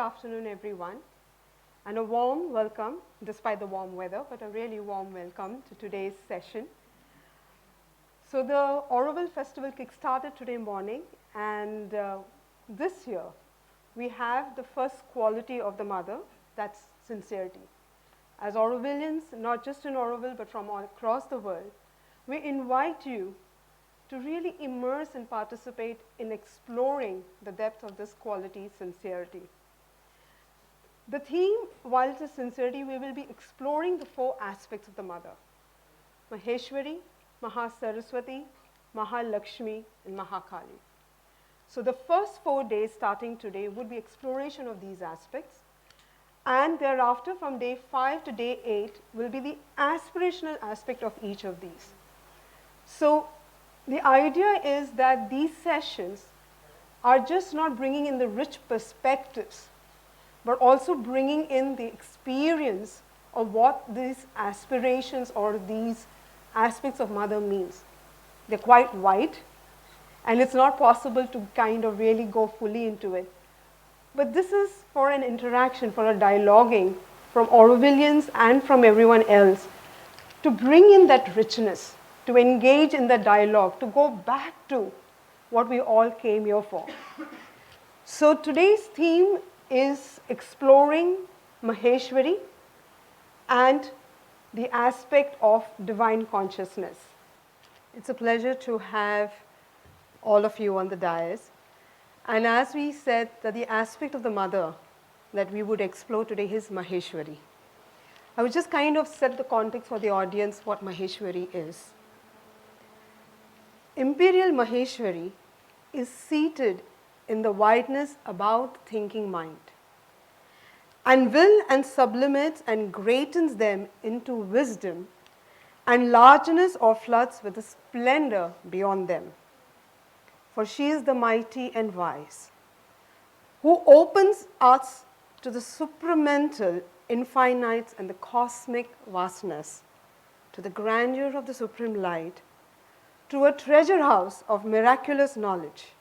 afternoon, everyone, and a warm welcome, despite the warm weather, but a really warm welcome to today's session. So the Auroville Festival kick-started today morning, and this year we have the first quality of the mother, that's sincerity. As Aurovillians, not just in Auroville, but from all across the world, we invite you to really immerse and participate in exploring the depth of this quality, sincerity. The theme, while it is sincerity, we will be exploring the four aspects of the mother: Maheshwari, Mahasaraswati, Mahalakshmi, and Mahakali. So the first 4 days starting today would be exploration of these aspects, and thereafter from day 5 to day 8 will be the aspirational aspect of each of these. So the idea is that these sessions are just not bringing in the rich perspectives, but also bringing in the experience of what these aspirations or these aspects of mother means. They're quite wide, and it's not possible to kind of really go fully into it. But this is for an interaction, for a dialoguing from Aurovillians and from everyone else, to bring in that richness, to engage in the dialogue, to go back to what we all came here for. So today's theme is exploring Maheshwari and the aspect of divine consciousness. It's a pleasure to have all of you on the dais. And as we said, that the aspect of the mother that we would explore today is Maheshwari. I would just kind of set the context for the audience what Maheshwari is. Imperial Maheshwari is seated in the wideness about thinking mind, and will and sublimates and greatens them into wisdom and largeness or floods with a splendor beyond them. For she is the mighty and wise, who opens us to the supramental infinites and the cosmic vastness, to the grandeur of the supreme light, to a treasure house of miraculous knowledge,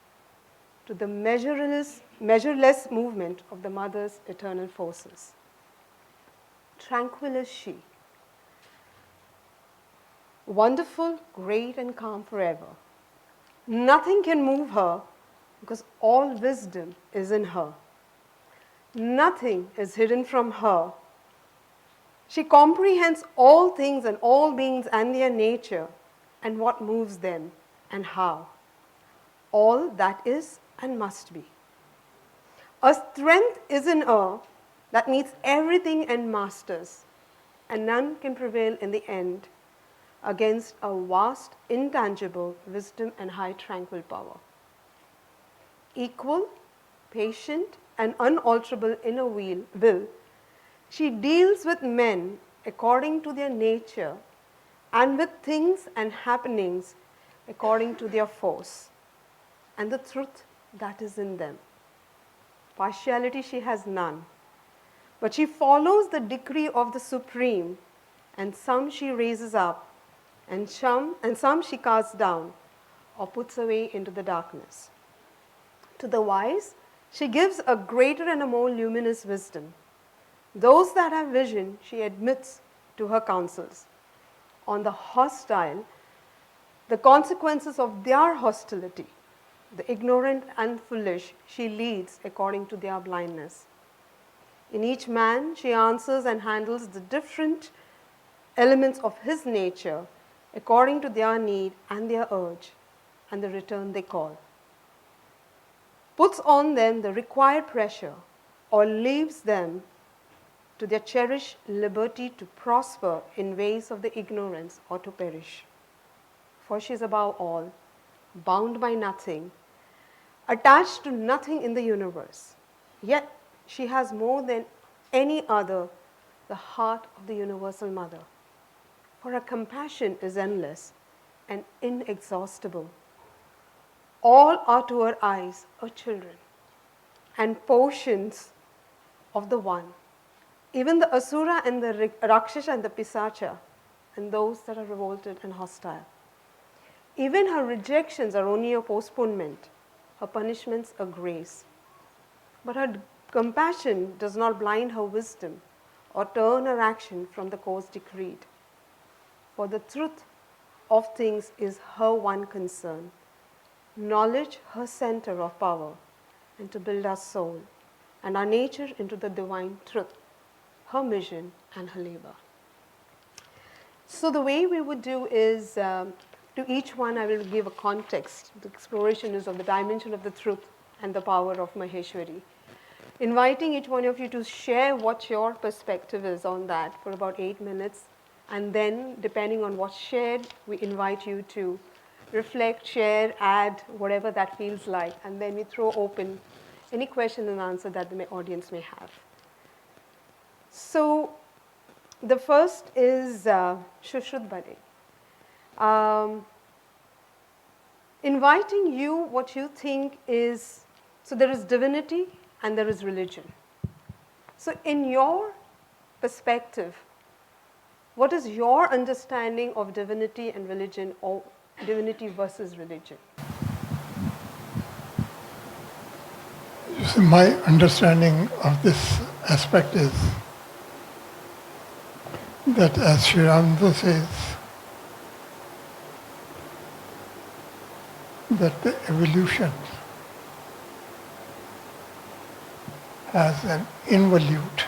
to the measureless movement of the mother's eternal forces. Tranquil is she, wonderful, great, and calm forever. Nothing can move her, because all wisdom is in her. Nothing is hidden from her. She comprehends all things and all beings and their nature, and what moves them and how. All that is and must be. A strength is in her that meets everything and masters, and none can prevail in the end against a vast, intangible wisdom and high tranquil power. Equal, patient, and unalterable inner will, she deals with men according to their nature and with things and happenings according to their force and the truth that is in them. Partiality she has none, but she follows the decree of the Supreme, and some she raises up, and some she casts down or puts away into the darkness. To the wise, she gives a greater and a more luminous wisdom. Those that have vision, she admits to her counsels. On the hostile, the consequences of their hostility, the ignorant and foolish, she leads according to their blindness. In each man, she answers and handles the different elements of his nature according to their need and their urge and the return they call. Puts on them the required pressure or leaves them to their cherished liberty to prosper in ways of the ignorance or to perish. For she is above all, bound by nothing, attached to nothing in the universe. Yet she has more than any other the heart of the universal mother. For her compassion is endless and inexhaustible. All are to her eyes her children and portions of the one. Even the Asura and the Rakshasa and the Pisacha and those that are revolted and hostile. Even her rejections are only a postponement, her punishments a grace. But her Compassion does not blind her wisdom or turn her action from the course decreed. For the truth of things is her one concern, knowledge her center of power, and to build our soul and our nature into the divine truth, her mission and her labor. So the way we would do is, to each one I will give a context. The exploration is of the dimension of the truth and the power of Maheshwari. Inviting each one of you to share what your perspective is on that for about 8 minutes, and then depending on what's shared, we invite you to reflect, share, add, whatever that feels like, and then we throw open any question and answer that the audience may have. So the first is Shushrut Bade. Inviting you what you think is, so there is divinity and there is religion. So in your perspective, what is your understanding of divinity and religion, or divinity versus religion? So my understanding of this aspect is that, as Sri Aurobindo says, that the evolution has an involute,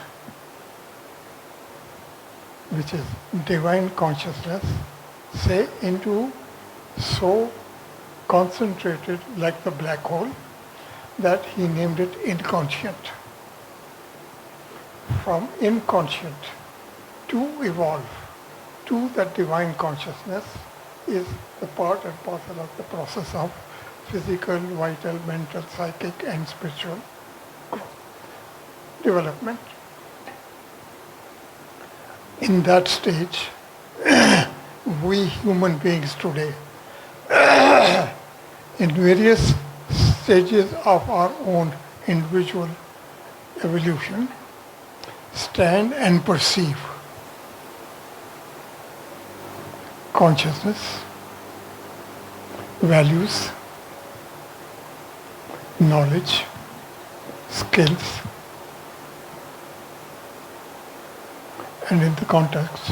which is divine consciousness, say into so concentrated like the black hole that he named it inconscient. From inconscient to evolve to that divine consciousness is the part and parcel of the process of physical, vital, mental, psychic and spiritual development. In that stage, we human beings today, in various stages of our own individual evolution, stand and perceive consciousness, values, knowledge, skills, and in the context,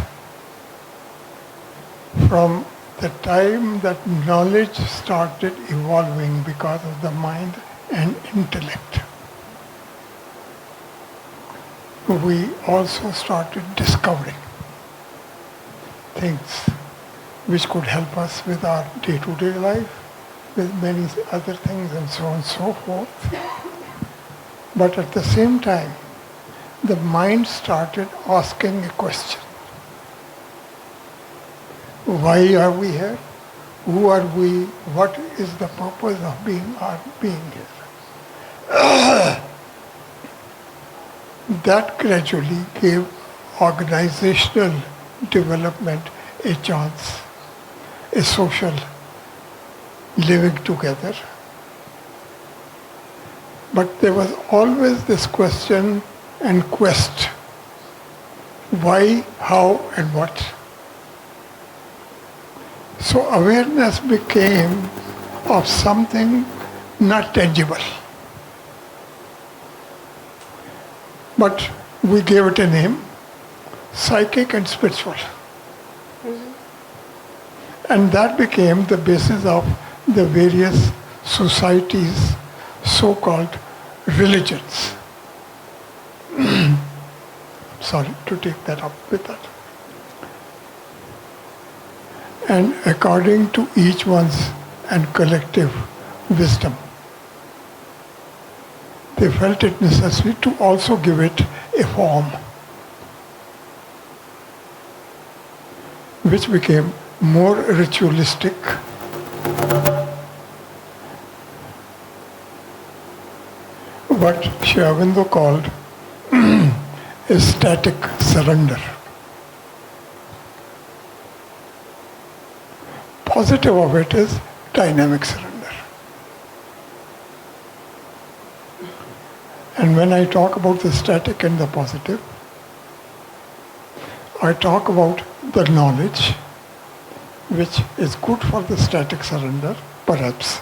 from the time that knowledge started evolving because of the mind and intellect, we also started discovering things which could help us with our day-to-day life, with many other things and so on and so forth. But at the same time, the mind started asking a question. Why are we here? Who are we? What is the purpose of our being here? That gradually gave organizational development a chance, a social living together. But there was always this question and quest. Why, how, and what? So awareness became of something not tangible. But we gave it a name, psychic and spiritual. And that became the basis of the various societies, so-called religions. Sorry to take that up with that. And according to each one's and collective wisdom, they felt it necessary to also give it a form, which became more ritualistic, what Sri Aurobindo called a static surrender. Positive of it is dynamic surrender. And when I talk about the static and the positive, I talk about the knowledge, which is good for the static surrender, perhaps.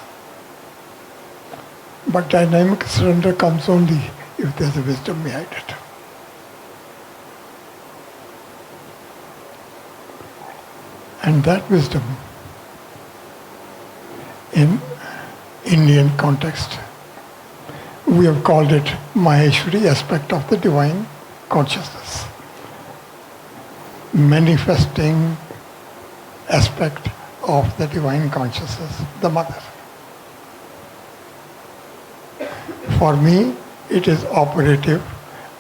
But dynamic surrender comes only if there's a wisdom behind it. And that wisdom, in Indian context, we have called it Maheshwari, aspect of the divine consciousness, manifesting aspect of the divine consciousness, the mother. For me, it is operative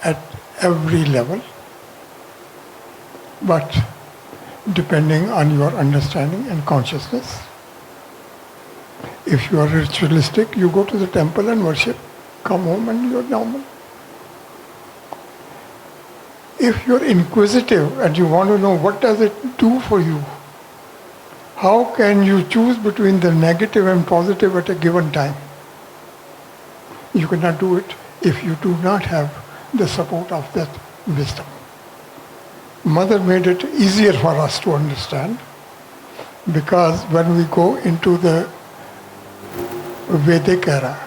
at every level, but depending on your understanding and consciousness. If you are ritualistic, you go to the temple and worship, come home and you're normal. If you're inquisitive and you want to know what does it do for you, how can you choose between the negative and positive at a given time? You cannot do it if you do not have the support of that wisdom. Mother made it easier for us to understand, because when we go into the Vedic era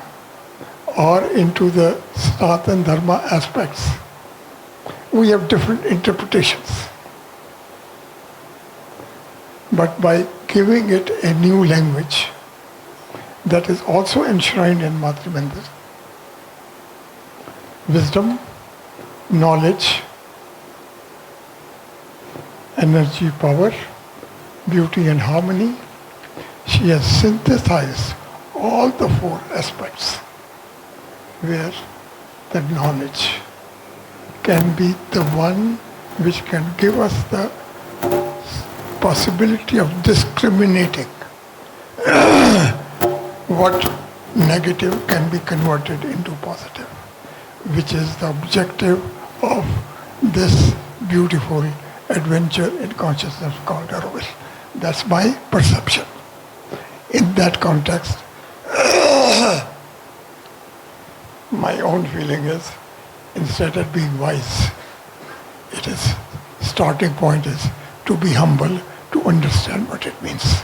or into the Sanatana Dharma aspects, we have different interpretations. But by giving it a new language that is also enshrined in Mother Mandir, wisdom, knowledge, energy, power, beauty and harmony, she has synthesized all the four aspects where the knowledge can be the one which can give us the possibility of discriminating what negative can be converted into positive, which is the objective of this beautiful adventure in consciousness called Auroville. That's my perception. In that context, my own feeling is, instead of being wise, it is, starting point is to be humble, to understand what it means.